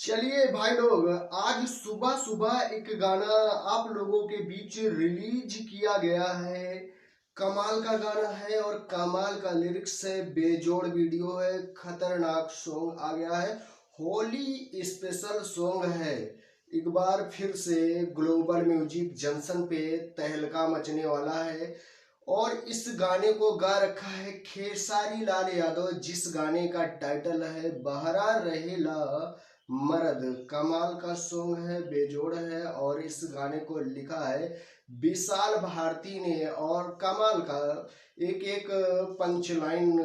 चलिए भाई लोग, आज सुबह सुबह एक गाना आप लोगों के बीच रिलीज किया गया है। कमाल का गाना है और कमाल का लिरिक्स है, बेजोड़ वीडियो है, खतरनाक सॉन्ग आ गया है। होली स्पेशल सॉन्ग है। एक बार फिर से ग्लोबल म्यूजिक जंक्शन पे तहलका मचने वाला है और इस गाने को गा रखा है खेसारी लाल यादव, जिस गाने का टाइटल है बहरा रहेला मर्द। कमाल का सॉन्ग है, बेजोड़ है और इस गाने को लिखा है विशाल भारती ने। और कमाल का एक एक पंच लाइन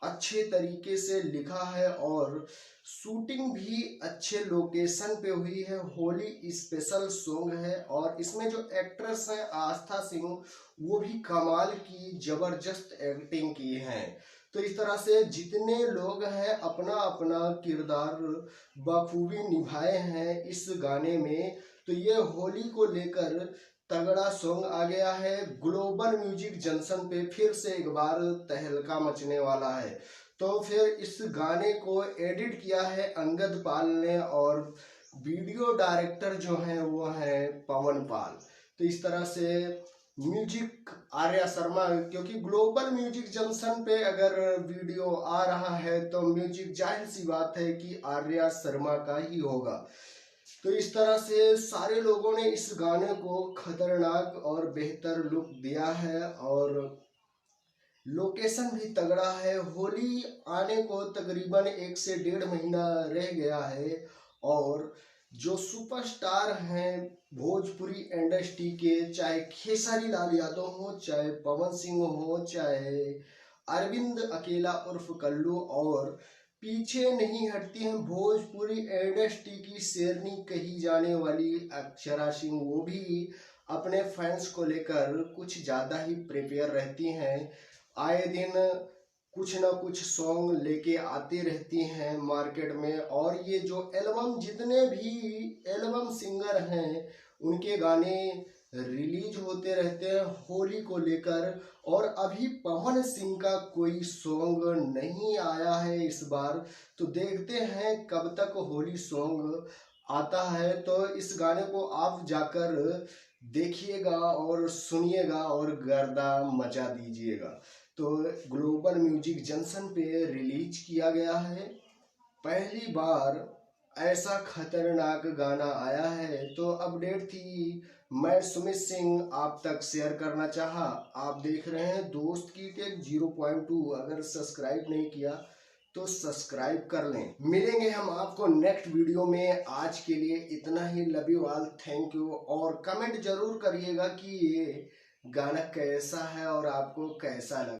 अच्छे तरीके से लिखा है और शूटिंग भी अच्छे लोकेशन पे हुई है। होली स्पेशल सॉन्ग है और इसमें जो एक्ट्रेस हैं आस्था सिंह, वो भी कमाल की जबरदस्त एक्टिंग की है। तो इस तरह से जितने लोग हैं अपना अपना किरदार बखूबी निभाए हैं इस गाने में। तो ये होली को लेकर तगड़ा सॉन्ग आ गया है। ग्लोबल म्यूजिक जंक्शन पे फिर से एक बार तहलका मचने वाला है। तो फिर इस गाने को एडिट किया है अंगद पाल ने और वीडियो डायरेक्टर जो हैं वो हैं पवन पाल। तो इस तरह से म्यूजिक आर्या शर्मा, क्योंकि ग्लोबल म्यूजिक जंक्शन पे अगर वीडियो आ रहा है तो म्यूजिक जाहिर सी बात है कि आर्या शर्मा का ही होगा। तो इस तरह से सारे लोगों ने इस गाने को खतरनाक और बेहतर लुक दिया है और लोकेशन भी तगड़ा है। होली आने को तकरीबन 1 से 1.5 महीना रह गया है और जो सुपरस्टार हैं भोजपुरी इंडस्ट्री के, चाहे खेसारी लाल यादव हो, चाहे पवन सिंह हो, चाहे अरविंद अकेला उर्फ कल्लू, और पीछे नहीं हटती हैं भोजपुरी इंडस्ट्री की शेरनी कही जाने वाली अक्षरा सिंह। वो भी अपने फैंस को लेकर कुछ ज़्यादा ही प्रिपेयर रहती हैं। आए दिन कुछ ना कुछ सॉन्ग लेके आती रहती हैं मार्केट में। और ये जो एल्बम, जितने भी एल्बम सिंगर हैं उनके गाने रिलीज होते रहते हैं होली को लेकर। और अभी पवन सिंह का कोई सॉन्ग नहीं आया है इस बार। तो देखते हैं कब तक होली सॉन्ग आता है। तो इस गाने को आप जाकर देखिएगा और सुनिएगा और गर्दा मचा दीजिएगा। तो ग्लोबल म्यूजिक जंक्शन पे रिलीज किया गया है। पहली बार ऐसा खतरनाक गाना आया है। तो अपडेट थी, मैं सुमित सिंह आप तक शेयर करना चाहा। आप देख रहे हैं दोस्त की टेक 0.2। अगर सब्सक्राइब नहीं किया तो सब्सक्राइब कर लें। मिलेंगे हम आपको नेक्स्ट वीडियो में। आज के लिए इतना ही। Love you all, thank you. और कमेंट जरूर करिएगा कि ये गाना कैसा है और आपको कैसा लगा।